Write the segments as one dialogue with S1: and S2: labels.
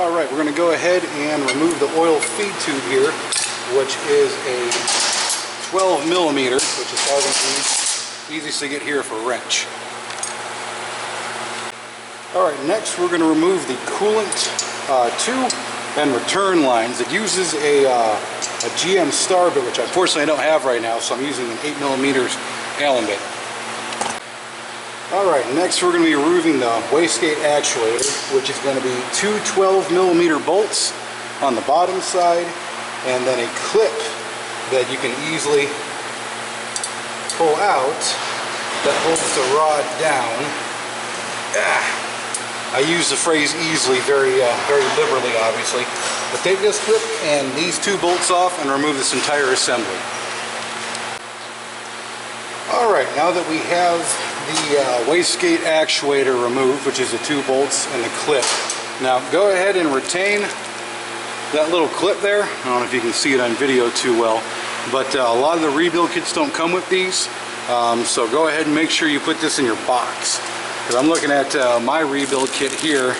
S1: Alright, we're going to go ahead and remove the oil feed tube here, which is a 12 millimeter, which is probably the easiest to get here for a wrench. Alright, next we're going to remove the coolant tube and return lines. It uses a GM star bit, which unfortunately I don't have right now, so I'm using an 8 millimeters Allen bit. Alright, next we're going to be removing the wastegate actuator, which is going to be two 12 millimeter bolts on the bottom side, and then a clip that you can easily pull out that holds the rod down. I use the phrase easily very liberally, obviously. But take this clip and these two bolts off and remove this entire assembly. Alright, now that we have the wastegate actuator removed, which is the two bolts and the clip, now go ahead and retain that little clip there. I don't know if you can see it on video too well, but a lot of the rebuild kits don't come with these, so go ahead and make sure you put this in your box. Because I'm looking at my rebuild kit here,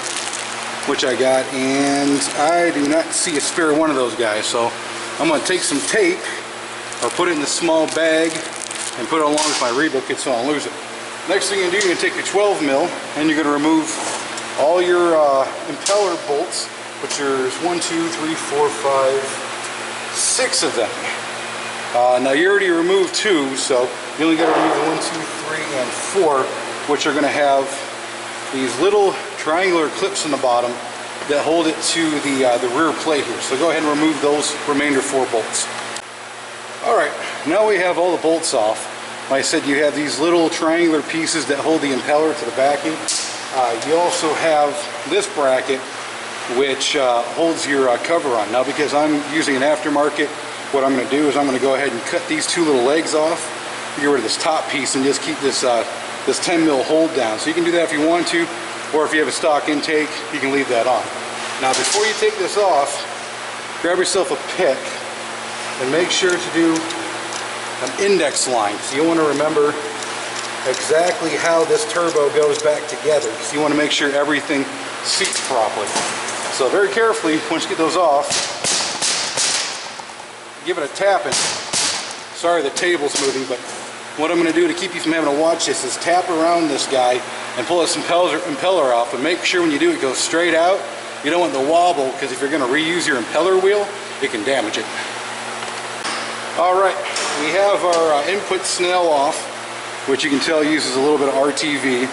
S1: which I got, and I do not see a spare one of those guys, so I'm going to take some tape or put it in a small bag and put it along with my rebuild kit so I don't lose it. Next thing you're going to do, you're going to take your 12 mil and you're going to remove all your impeller bolts, which there's 1, 2, 3, 4, 5, 6 of them. Now you already removed 2, so you only got to remove 1, 2, 3, and 4, which are going to have these little triangular clips in the bottom that hold it to the rear plate here. So go ahead and remove those remainder 4 bolts. Alright, now we have all the bolts off. Like I said, you have these little triangular pieces that hold the impeller to the backing. You also have this bracket which holds your cover on. Now because I'm using an aftermarket, what I'm going to do is I'm going to go ahead and cut these 2 little legs off, get rid of this top piece, and just keep this 10 mil hold down. So you can do that if you want to, or if you have a stock intake, you can leave that on. Now before you take this off, grab yourself a pick and make sure to do an index line. So you want to remember exactly how this turbo goes back together. So you want to make sure everything seats properly. So very carefully, once you get those off, give it a tapping. Sorry the table's moving, but what I'm going to do to keep you from having to watch this is tap around this guy and pull this impeller off, and make sure when you do it goes straight out. You don't want the wobble, because if you're going to reuse your impeller wheel, it can damage it. Alright, we have our input snail off, which you can tell uses a little bit of RTV.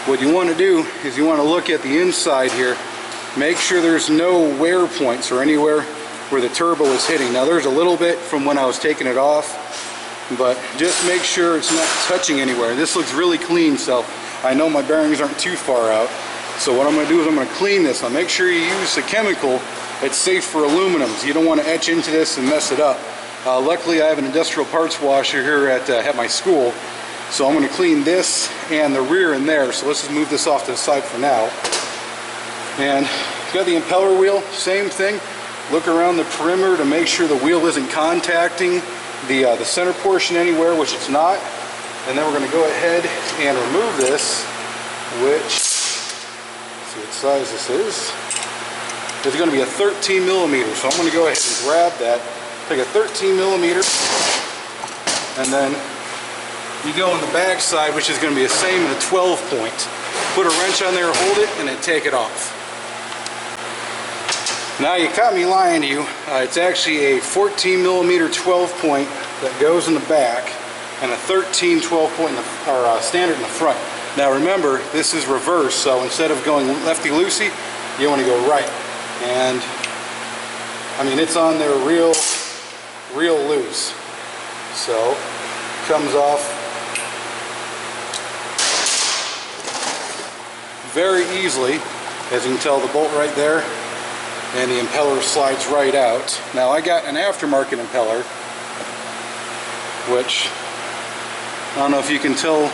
S1: What you want to do is you want to look at the inside here. Make sure there's no wear points or anywhere where the turbo is hitting. Now there's a little bit from when I was taking it off, but just make sure it's not touching anywhere. This looks really clean, so I know my bearings aren't too far out. So what I'm going to do is I'm going to clean this. Now make sure you use a chemical that's safe for aluminums. You don't want to etch into this and mess it up. Luckily I have an industrial parts washer here at my school, so I'm going to clean this and the rear in there. So let's just move this off to the side for now. And got the impeller wheel, same thing. Look around the perimeter to make sure the wheel isn't contacting the center portion anywhere, which it's not. And then we're going to go ahead and remove this, which, let's see what size this is. It's going to be a 13 millimeter, so I'm going to go ahead and grab that. Take a 13 millimeter, and then you go on the back side, which is going to be the same in a 12 point. Put a wrench on there, hold it, and then take it off. Now you caught me lying to you. It's actually a 14 millimeter 12 point that goes in the back, and a 13 12 point in the, or standard in the front. Now remember, this is reverse, so instead of going lefty-loosey, you want to go right. And I mean, it's on there real loose. So comes off very easily, as you can tell, the bolt right there, and the impeller slides right out. Now I got an aftermarket impeller, which I don't know if you can tell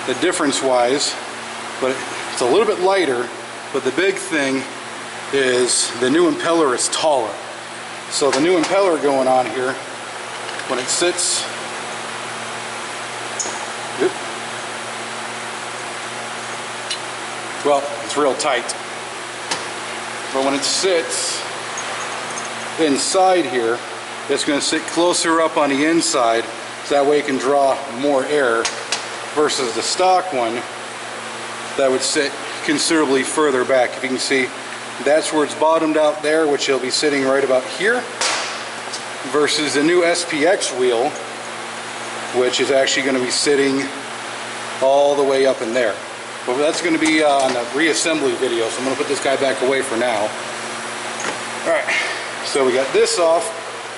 S1: the difference wise, but it's a little bit lighter. But the big thing is the new impeller is taller. So the new impeller going on here, when it sits, well, it's real tight. but when it sits inside here, it's going to sit closer up on the inside, so that way it can draw more air, versus the stock one that would sit considerably further back. If you can see, that's where it's bottomed out there, which it'll be sitting right about here, versus the new SPX wheel, which is actually going to be sitting all the way up in there. But that's going to be on the reassembly video, so I'm going to put this guy back away for now. Alright, so we got this off.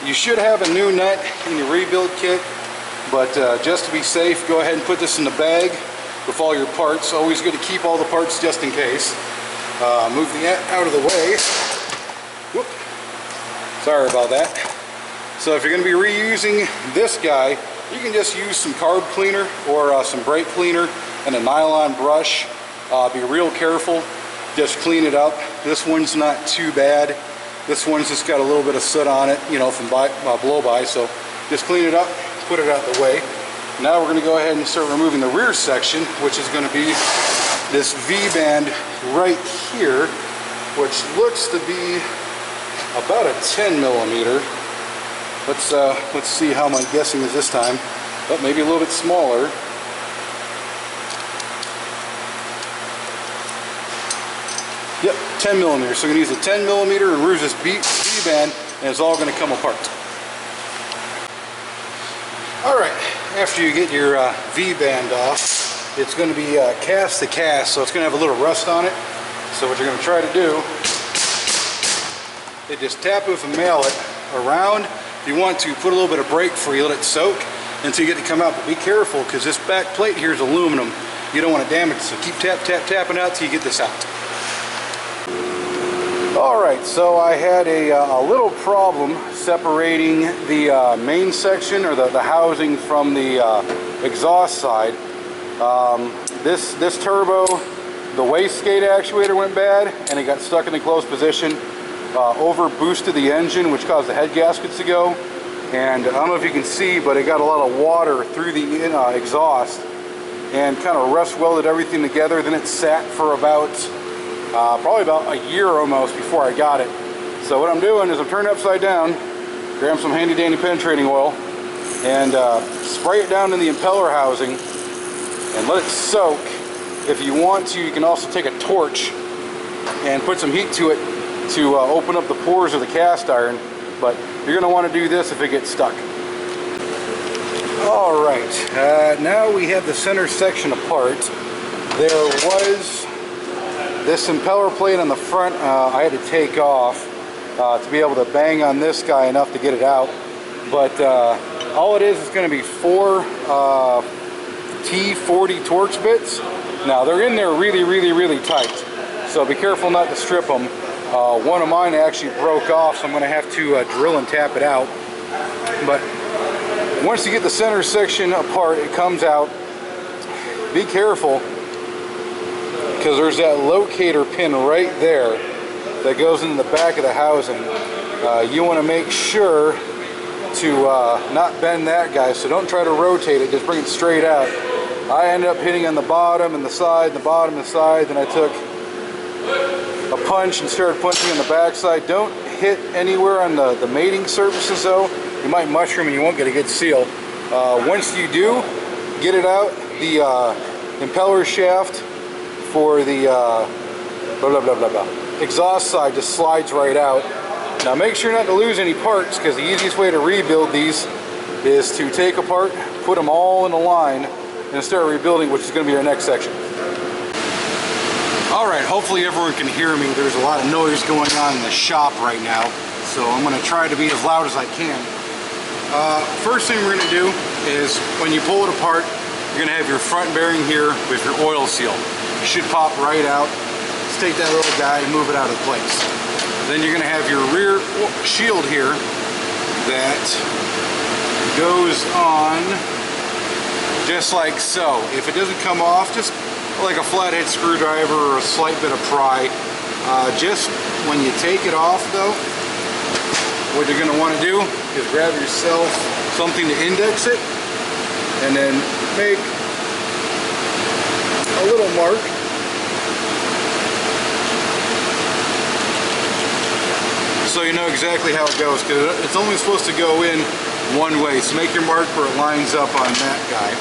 S1: You should have a new nut in your rebuild kit, but just to be safe, go ahead and put this in the bag with all your parts. Always good to keep all the parts just in case. Move the out of the way. Whoop. Sorry about that. So if you're going to be reusing this guy, you can just use some carb cleaner or some brake cleaner and a nylon brush. Be real careful. Just clean it up. This one's not too bad. This one's just got a little bit of soot on it, you know, from blow by. So just clean it up, put it out the way. Now we're going to go ahead and start removing the rear section, which is going to be this V-band right here, which looks to be about a 10 millimeter. Let's see how my guessing is this time. But maybe a little bit smaller. Yep, 10 millimeters. So we're going to use a 10 millimeter and remove this V-band, and it's all going to come apart. Alright, after you get your V-band off, it's going to be cast to cast, so it's going to have a little rust on it. So what you're going to try to do is just tap it with a mallet around. If you want to, put a little bit of brake before you let it soak until you get it to come out. But be careful, because this back plate here is aluminum. You don't want to damage it, so keep tapping out till you get this out. Alright, so I had a little problem separating the main section, or the housing, from the exhaust side. This turbo, the wastegate actuator went bad, and it got stuck in the closed position. Over boosted the engine, which caused the head gaskets to go. And I don't know if you can see, but it got a lot of water through the exhaust and kind of rust welded everything together. Then it sat for about probably about a year almost before I got it. So what I'm doing is I'm turning it upside down, grab some handy dandy penetrating oil, and spray it down in the impeller housing and let it soak. If you want to, you can also take a torch and put some heat to it to open up the pores of the cast iron, but you're going to want to do this if it gets stuck. Alright, now we have the center section apart. There was this impeller plate on the front I had to take off to be able to bang on this guy enough to get it out, but all it is going to be 4 T40 Torx bits. Now they're in there really tight, so be careful not to strip them. One of mine actually broke off, so I'm going to have to drill and tap it out. But once you get the center section apart, it comes out. Be careful, because there's that locator pin right there that goes in the back of the housing. You want to make sure to not bend that guy, so don't try to rotate it, just bring it straight out. I ended up hitting on the bottom and the side, the bottom and the side, then I took a punch and started punching on the back side. Don't hit anywhere on the mating surfaces though. You might mushroom and you won't get a good seal. Once you do get it out, the impeller shaft for the exhaust side just slides right out. Now make sure not to lose any parts, because the easiest way to rebuild these is to take apart, put them all in a line, and start rebuilding, which is going to be our next section. Alright, hopefully everyone can hear me. There's a lot of noise going on in the shop right now, so I'm going to try to be as loud as I can. First thing we're going to do is, when you pull it apart, you're going to have your front bearing here with your oil seal. It should pop right out. Let's take that little guy and move it out of place. Then you're going to have your rear shield here that goes on just like so. If it doesn't come off, just like a flathead screwdriver or a slight bit of pry. Just when you take it off though, what you're going to want to do is grab yourself something to index it, and then make a little mark so you know exactly how it goes, because it's only supposed to go in one way. So make your mark where it lines up on that guy.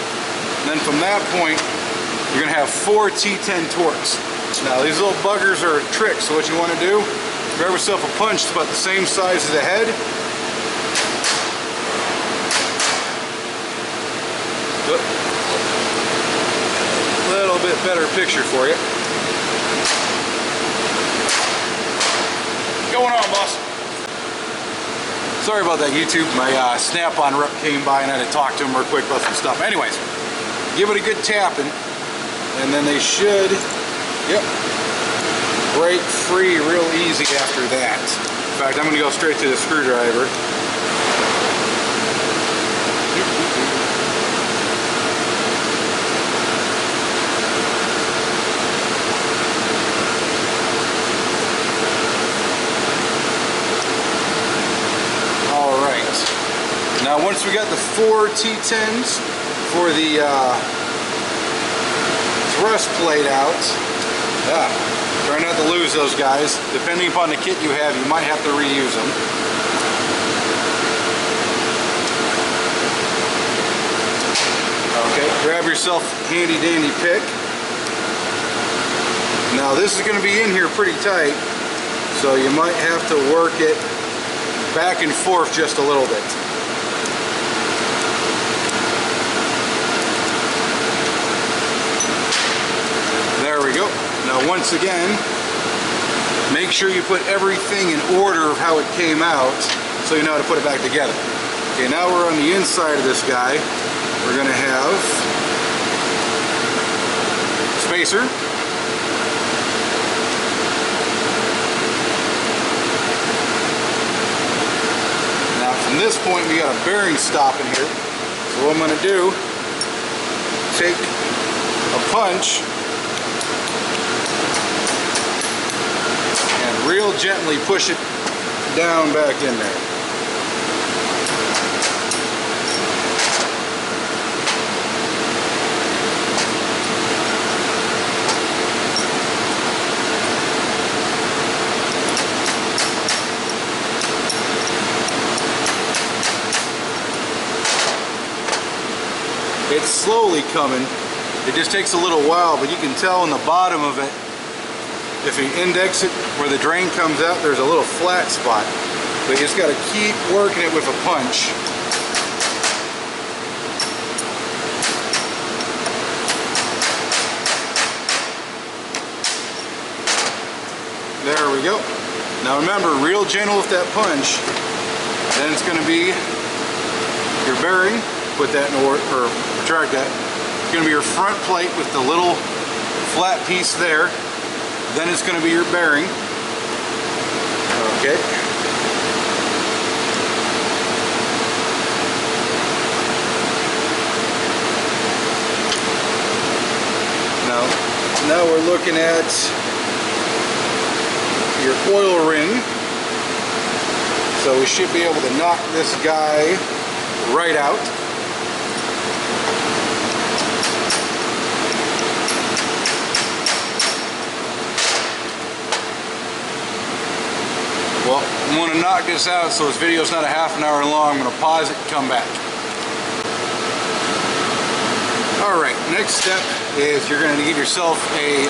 S1: And then from that point, you're going to have 4 T10 torques. Now these little buggers are a trick, so what you want to do, grab yourself a punch that's about the same size as the head. A little bit better picture for you. Going on, boss. Sorry about that, YouTube. My Snap-on rep came by and I had to talk to him real quick about some stuff. Anyways, give it a good tapping, and then they should, yep, break free real easy after that. In fact, I'm going to go straight to the screwdriver. Now once we got the 4 T10s for the thrust plate out, try not to lose those guys. Depending upon the kit you have, you might have to reuse them. Okay, grab yourself a handy dandy pick. Now this is going to be in here pretty tight, so you might have to work it back and forth just a little bit. There we go. Now once again, make sure you put everything in order of how it came out so you know how to put it back together. Okay, now we're on the inside of this guy. We're going to have spacer. Now from this point we got a bearing stop in here. So what I'm going to do, take a punch and real gently push it down back in there. It's slowly coming. It just takes a little while, but you can tell in the bottom of it, if you index it where the drain comes out, there's a little flat spot. But you just got to keep working it with a punch. There we go. Now remember, real gentle with that punch. Then it's going to be your bearing. Put that in order, or retract that. It's going to be your front plate with the little flat piece there. Then it's going to be your bearing. Okay. Now we're looking at your oil ring. So we should be able to knock this guy right out. Well, I'm going to knock this out so this video is not a half an hour long. I'm going to pause it and come back. Alright, next step is you're going to give yourself a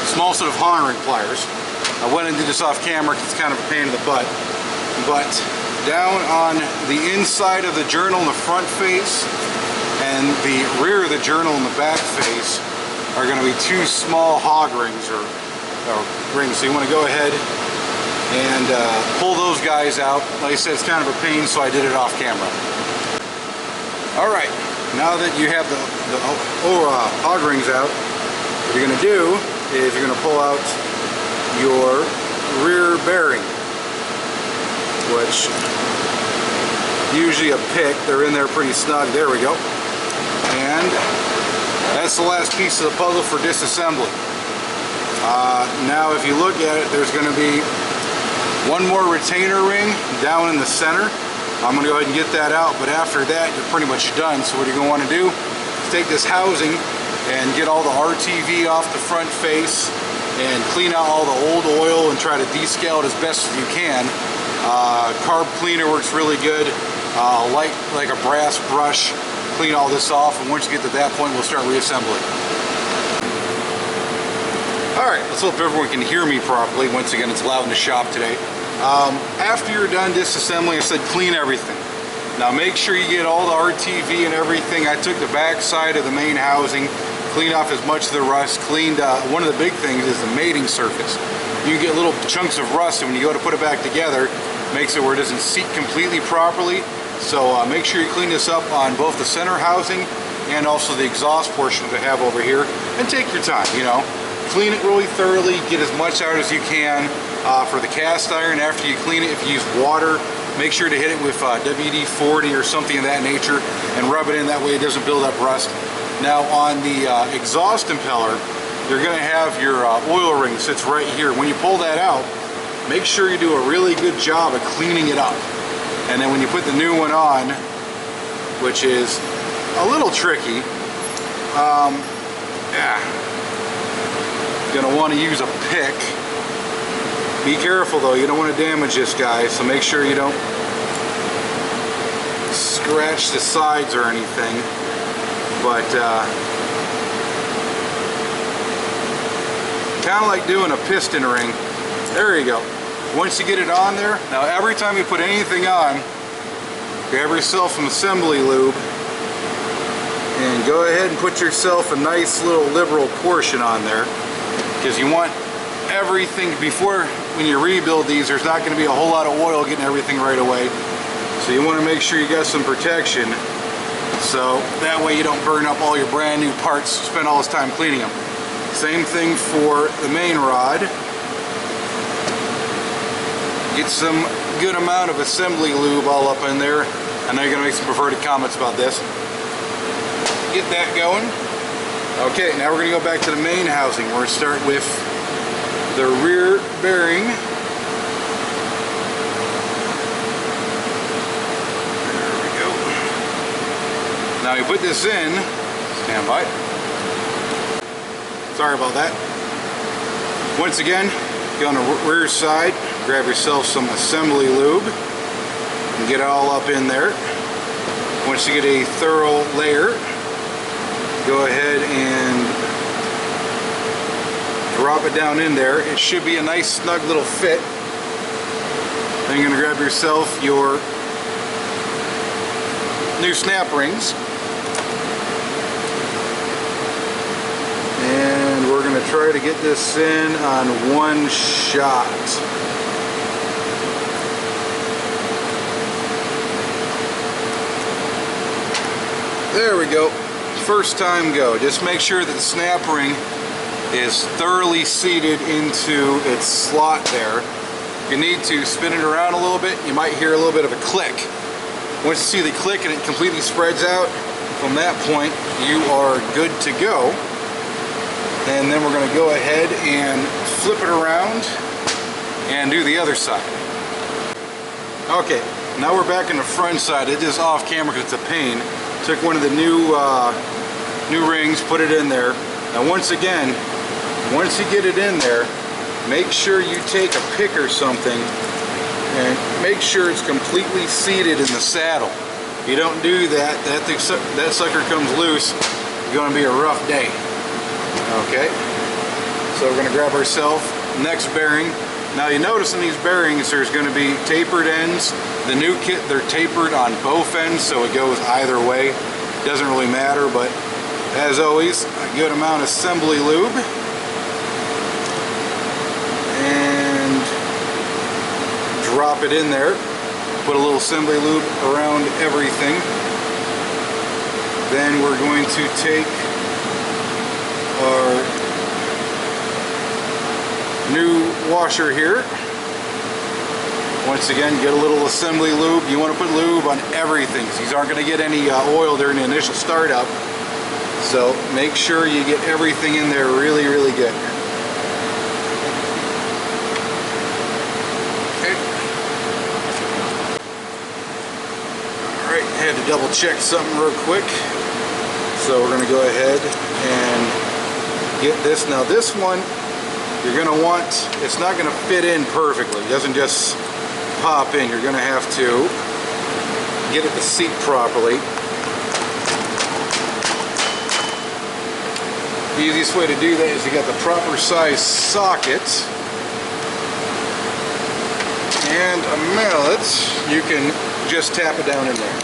S1: small set of honoring pliers. I went and did this off camera because it's kind of a pain in the butt. But down on the inside of the journal in the front face and the rear of the journal in the back face are going to be 2 small hog rings or rings. So you want to go ahead and pull those guys out. Like I said, it's kind of a pain, so I did it off camera. Alright, now that you have the hog rings out, what you're going to do is you're going to pull out your rear bearing, which usually a pick. They're in there pretty snug. There we go. And that's the last piece of the puzzle for disassembling. Now if you look at it, there's going to be one more retainer ring down in the center. I'm going to go ahead and get that out, but after that you're pretty much done. So what you're going to want to do is take this housing and get all the RTV off the front face and clean out all the old oil and try to descale it as best as you can. Carb cleaner works really good. Like a brass brush, clean all this off, and once you get to that point, we'll start reassembling. Alright, let's hope everyone can hear me properly. Once again, it's loud in the shop today. After you're done disassembling, I said clean everything. Now make sure you get all the RTV and everything. I took the back side of the main housing, cleaned off as much of the rust, cleaned, one of the big things is the mating surface. You get little chunks of rust, and when you go to put it back together, it makes it where it doesn't seat completely properly. So make sure you clean this up on both the center housing and also the exhaust portion that I have over here. And take your time, you know. Clean it really thoroughly, get as much out as you can. For the cast iron, after you clean it, if you use water, make sure to hit it with WD-40 or something of that nature and rub it in, that way it doesn't build up rust. Now on the exhaust impeller, you're going to have your oil ring sits right here. When you pull that out, make sure you do a really good job of cleaning it up. And then when you put the new one on, which is a little tricky, you're going to want to use a pick. Be careful though, you don't want to damage this guy, so make sure you don't scratch the sides or anything. But kind of like doing a piston ring. There you go. Once you get it on there, now every time you put anything on, grab yourself some assembly lube and go ahead and put yourself a nice little liberal portion on there, because you want everything before, when you rebuild these, there's not going to be a whole lot of oil getting everything right away. So you want to make sure you got some protection, so that way you don't burn up all your brand new parts, spend all this time cleaning them. Same thing for the main rod. Get some good amount of assembly lube all up in there. I know you're going to make some perverted comments about this. Get that going. Okay, now we're going to go back to the main housing. We're going to start with the rear bearing. There we go. Now you put this in, stand by. Sorry about that. Once again, go on the rear side, grab yourself some assembly lube and get it all up in there. Once you get a thorough layer, go ahead and drop it down in there. It should be a nice snug little fit. Then you're going to grab yourself your new snap rings, and we're going to try to get this in on one shot. There we go. First time go. Just make sure that the snap ring is thoroughly seated into its slot there. You need to spin it around a little bit. You might hear a little bit of a click. Once you see the click and it completely spreads out, from that point you are good to go. And then we're going to go ahead and flip it around and do the other side. Okay, now we're back in the front side. It is off camera because it's a pain. Took one of the new rings, put it in there. Now once again, once you get it in there, make sure you take a pick or something and make sure it's completely seated in the saddle. If you don't do that, that sucker comes loose. It's going to be a rough day. Okay, so we're going to grab ourselves next bearing. Now you notice in these bearings there's going to be tapered ends. The new kit, they're tapered on both ends, so it goes either way. It doesn't really matter, but as always, a good amount of assembly lube. And drop it in there. Put a little assembly lube around everything. Then we're going to take our new washer here. Once again, get a little assembly lube. You want to put lube on everything. These aren't going to get any oil during the initial startup. So make sure you get everything in there really, really good. Okay. Alright, had to double check something real quick. So we're going to go ahead and get this. Now this one, you're going to want, it's not going to fit in perfectly. It doesn't just pop in. You're going to have to get it to seat properly. The easiest way to do that is you got the proper size socket and a mallet. You can just tap it down in there.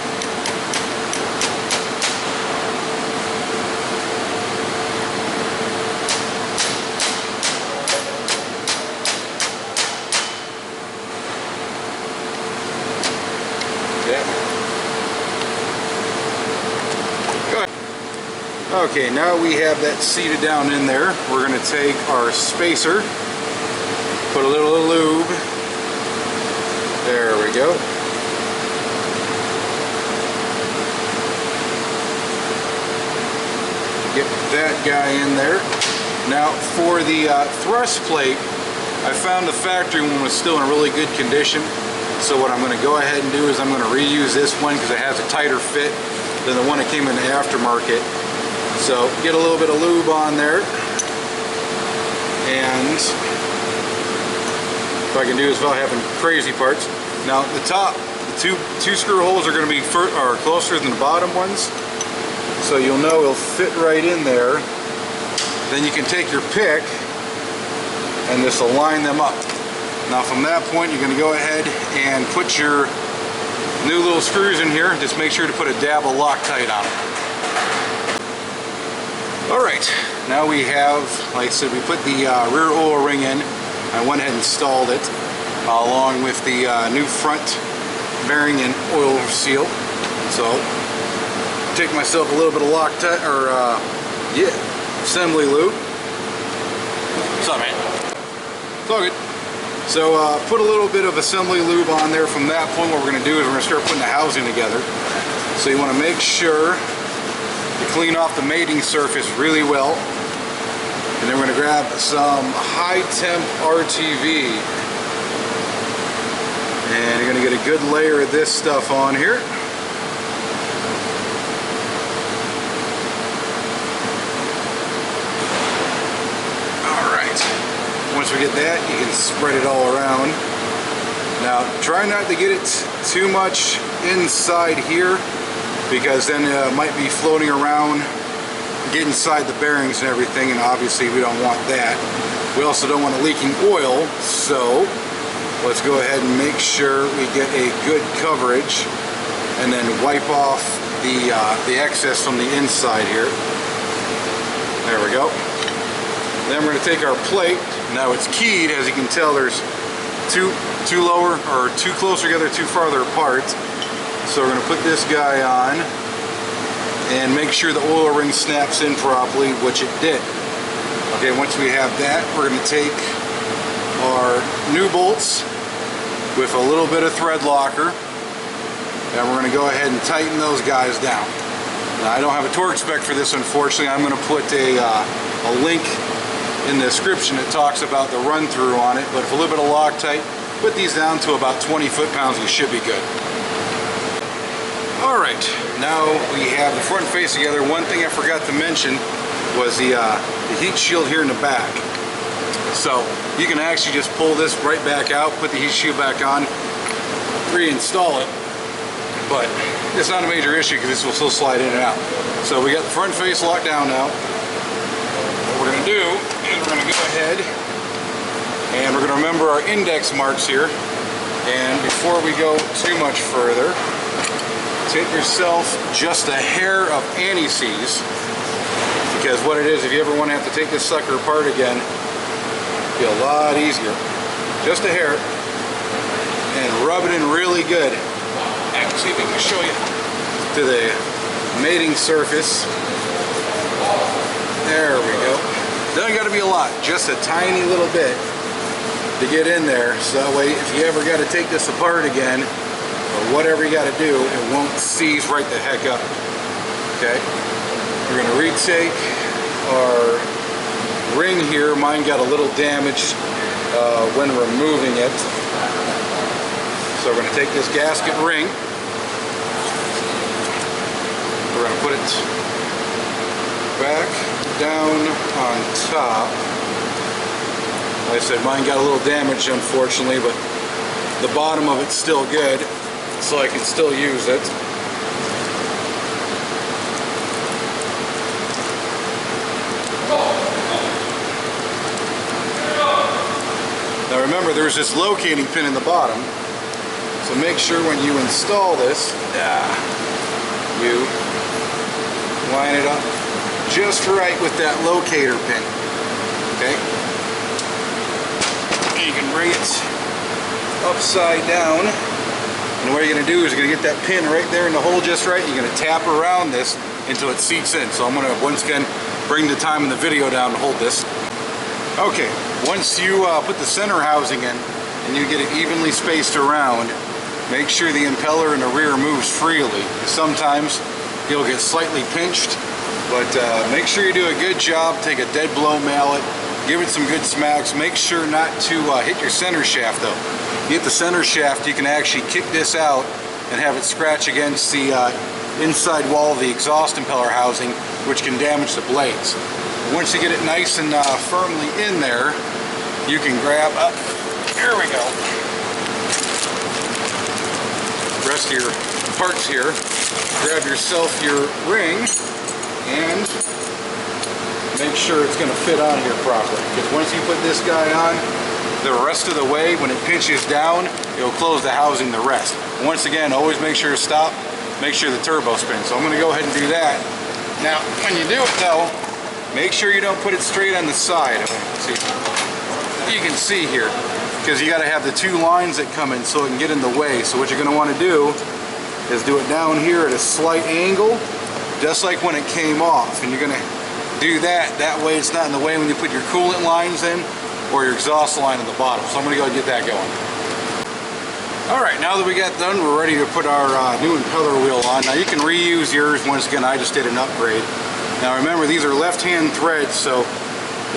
S1: Okay, now we have that seated down in there. We're going to take our spacer, put a little lube. There we go. Get that guy in there. Now for the thrust plate, I found the factory one was still in really good condition. So what I'm going to go ahead and do is I'm going to reuse this one because it has a tighter fit than the one that came in the aftermarket. So get a little bit of lube on there, and if I can do this without having crazy parts. Now the top, the two screw holes are going to be closer than the bottom ones, so you'll know it'll fit right in there. Then you can take your pick and just align them up. Now from that point you're going to go ahead and put your new little screws in here. Just make sure to put a dab of Loctite on them. Alright, now we have, like I said, we put the rear oil ring in. I went ahead and installed it along with the new front bearing and oil seal. So, take myself a little bit of Loctite, or assembly lube. What's up, man? It's all good. So, put a little bit of assembly lube on there. From that point, what we're going to do is we're going to start putting the housing together. So you want to make sure to clean off the mating surface really well, and then we're going to grab some high temp RTV, and you're going to get a good layer of this stuff on here. Alright, once we get that, you can spread it all around. Now try not to get it too much inside here, because then it might be floating around, get inside the bearings and everything, and obviously we don't want that. We also don't want a leaking oil, so let's go ahead and make sure we get a good coverage and then wipe off the excess from the inside here. There we go. Then we're going to take our plate. Now it's keyed, as you can tell. There's two lower, or two closer together, two farther apart. So we're going to put this guy on and make sure the oil ring snaps in properly, which it did. Okay, once we have that, we're going to take our new bolts with a little bit of thread locker, and we're going to go ahead and tighten those guys down. Now, I don't have a torque spec for this, unfortunately. I'm going to put a link in the description that talks about the run through on it, but with a little bit of Loctite, put these down to about 20 foot-pounds, you should be good. Alright, now we have the front face together. One thing I forgot to mention was the heat shield here in the back. So you can actually just pull this right back out, put the heat shield back on, reinstall it, but it's not a major issue because this will still slide in and out. So we got the front face locked down now. What we're going to do is we're going to go ahead and we're going to remember our index marks here. And before we go too much further, take yourself just a hair of anti-seize, because what it is, if you ever want to have to take this sucker apart again, it'll be a lot easier. Just a hair, and rub it in really good. And see if we can show you to the mating surface. There we go. Doesn't got to be a lot, just a tiny little bit to get in there, so that way if you ever got to take this apart again, or whatever you got to do, it won't seize right the heck up. Okay, we're going to retake our ring here. Mine got a little damaged when removing it, so we're going to take this gasket ring, we're going to put it back down on top. Like I said, mine got a little damage, unfortunately, but the bottom of it's still good, so I can still use it. Now remember, there's this locating pin in the bottom, so make sure when you install this, you line it up just right with that locator pin. Okay? And you can bring it upside down, and what you're going to do is you're going to get that pin right there in the hole just right. You're going to tap around this until it seats in. So I'm going to once again bring the time in the video down to hold this. Okay, once you put the center housing in and you get it evenly spaced around, make sure the impeller in the rear moves freely. Sometimes you'll get slightly pinched, but make sure you do a good job. Take a dead blow mallet, give it some good smacks. Make sure not to hit your center shaft though. If you hit the center shaft, you can actually kick this out and have it scratch against the inside wall of the exhaust impeller housing, which can damage the blades. Once you get it nice and firmly in there, you can grab up. Here we go. Rest of your parts here. Grab yourself your ring and make sure it's going to fit on here properly. Because once you put this guy on, the rest of the way, when it pinches down, it'll close the housing the rest. Once again, always make sure to stop. Make sure the turbo spins. So I'm going to go ahead and do that. Now, when you do it though, make sure you don't put it straight on the side. See, you can see here, because you got to have the two lines that come in so it can get in the way. So what you're going to want to do is do it down here at a slight angle, just like when it came off. And you're going to do that. That way it's not in the way when you put your coolant lines in or your exhaust line on the bottom. So I'm going to go and get that going. Alright, now that we got done, we're ready to put our new impeller wheel on. Now you can reuse yours. Once again, I just did an upgrade. Now remember, these are left-hand threads, so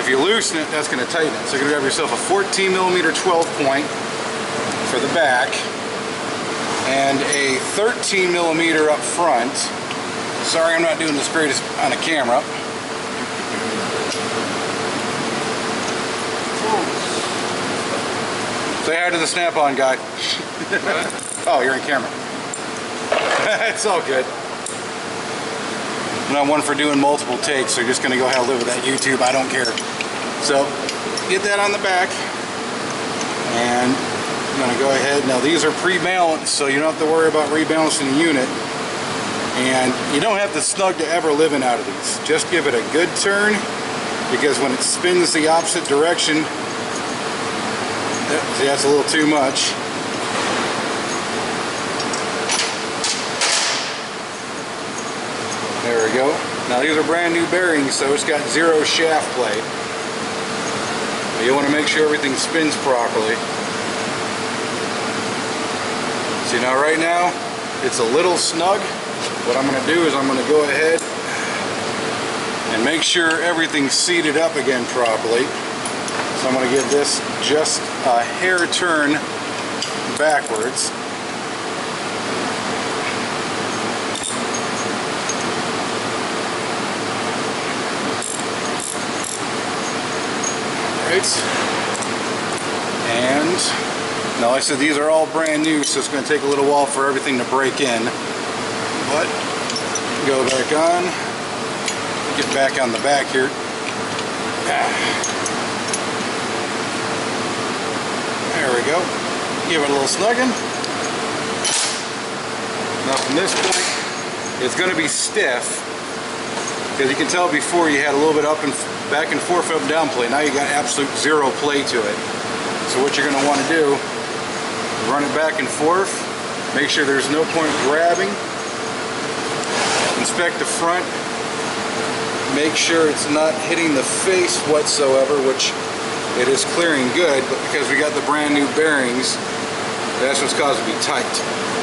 S1: if you loosen it, that's going to tighten it. So you're going to grab yourself a 14mm 12-point for the back and a 13mm up front. Sorry, I'm not doing this greatest on a camera. Say hi to the snap-on guy. Oh, you're in camera. It's all good. I'm not one for doing multiple takes, so you're just going to go ahead and live with that YouTube. I don't care. So, get that on the back. And I'm going to go ahead. Now, these are pre-balanced, so you don't have to worry about rebalancing the unit. And you don't have to snug to ever live in out of these. Just give it a good turn, because when it spins the opposite direction, see, that's a little too much. There we go. Now these are brand new bearings, so it's got zero shaft play. But you want to make sure everything spins properly. See, now right now it's a little snug. What I'm going to do is I'm going to go ahead and make sure everything's seated up again properly. So I'm going to give this just a hair turn backwards. Alright. And now, like I said, these are all brand new, so it's going to take a little while for everything to break in. But go back on. Get back on the back here. There we go. Give it a little snugging. Now from this point, it's going to be stiff, because you can tell before you had a little bit up and back and forth, up and down play. Now you got absolute zero play to it. So what you're going to want to do, run it back and forth. Make sure there's no point grabbing. Inspect the front. Make sure it's not hitting the face whatsoever, which it is clearing good, but because we got the brand new bearings, that's what's caused it to be tight.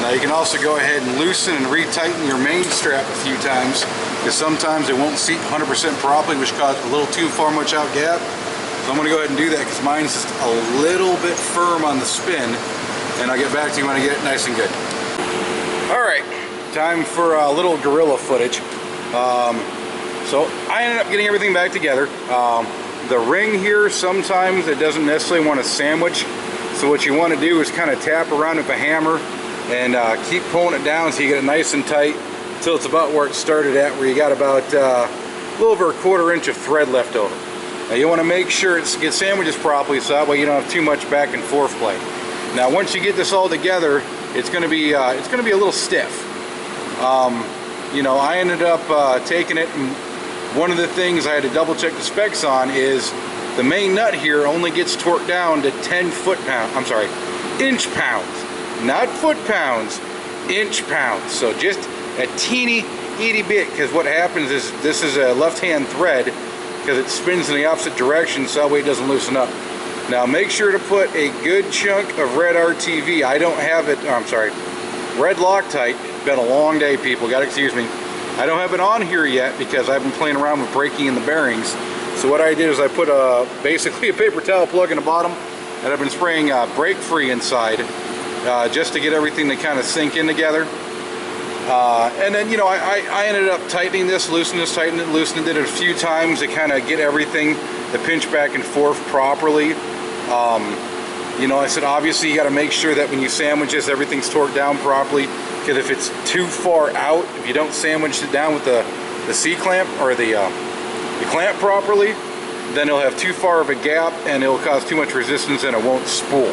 S1: Now you can also go ahead and loosen and retighten your main strap a few times, because sometimes it won't seat 100% properly, which caused a little too far much out gap. So I'm going to go ahead and do that, because mine's just a little bit firm on the spin, and I'll get back to you when I get it nice and good. Alright, time for a little gorilla footage. So I ended up getting everything back together. The ring here, sometimes it doesn't necessarily want to sandwich So what you want to do is kind of tap around with a hammer and keep pulling it down so you get it nice and tight until it's about where it started at, where you got about a little over 1/4 inch of thread left over. Now you want to make sure it gets sandwiches properly so that way you don't have too much back and forth play. Now once you get this all together, it's going to be a little stiff. You know, I ended up taking it, and one of the things I had to double check the specs on is the main nut here only gets torqued down to 10 inch pounds, not foot pounds, inch pounds. So just a teeny bit, because what happens is this is a left-hand thread because it spins in the opposite direction, so that way it doesn't loosen up. Now make sure to put a good chunk of red RTV. I don't have it, red Loctite. It's been a long day, people, gotta excuse me. I don't have it on here yet because I've been playing around with breaking in the bearings. So what I did is I put basically a paper towel plug in the bottom, and I've been spraying brake free inside just to get everything to kind of sink in together. And then, you know, I ended up tightening this, loosened this, tightened it, loosened it a few times to kind of get everything to pinch back and forth properly. You know, I said obviously you got to make sure that when you sandwich this, everything's torqued down properly, because if it's too far out, if you don't sandwich it down with the C-clamp or the clamp properly, then it'll have too far of a gap and it'll cause too much resistance and it won't spool.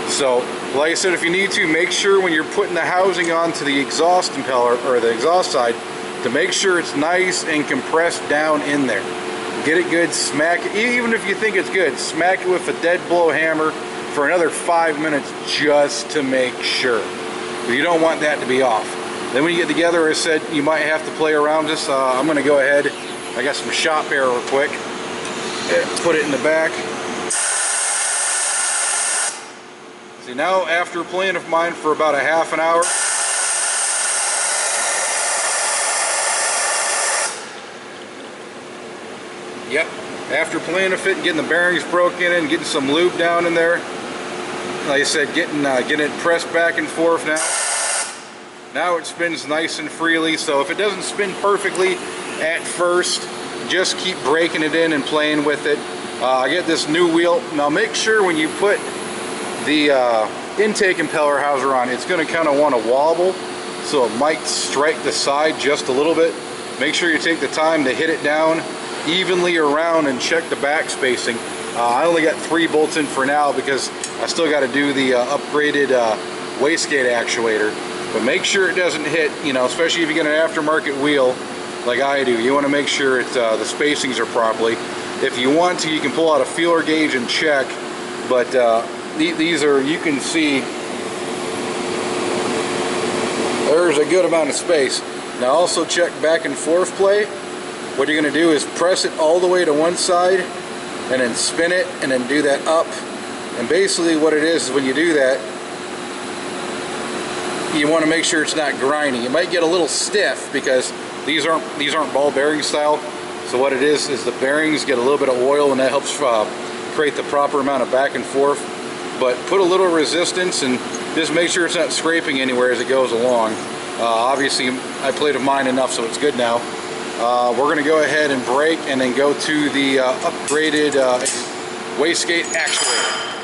S1: So like I said, if you need to, make sure when you're putting the housing onto the exhaust impeller or the exhaust side to make sure it's nice and compressed down in there. Get it good, smack it, even if you think it's good, smack it with a dead blow hammer for another 5 minutes just to make sure. You don't want that to be off. Then when you get together, as I said, you might have to play around this. I'm going to go ahead, I got some shop air real quick, put it in the back. See, now after playing with mine for about a half an hour, yep, after playing with it and getting the bearings broken in and getting some lube down in there, like I said, getting it pressed back and forth now it spins nice and freely. So if it doesn't spin perfectly at first, just keep breaking it in and playing with it. I get this new wheel. Now make sure when you put the intake impeller houser on, it's going to kind of want to wobble, so it might strike the side just a little bit. Make sure you take the time to hit it down evenly around and check the back spacing. I only got 3 bolts in for now because I still got to do the upgraded wastegate actuator. But make sure it doesn't hit, you know, especially if you get an aftermarket wheel like I do. You want to make sure it's, the spacings are properly. If you want to, you can pull out a feeler gauge and check, but these are, you can see there's a good amount of space. Now also check back and forth play. What you're going to do is press it all the way to one side and then spin it and then do that up. And basically what it is when you do that, you want to make sure it's not grinding. It might get a little stiff because these aren't ball bearing style. So what it is the bearings get a little bit of oil, and that helps create the proper amount of back and forth. But put a little resistance and just make sure it's not scraping anywhere as it goes along. Obviously I played with mine enough so it's good now. We're going to go ahead and brake and then go to the upgraded wastegate actuator.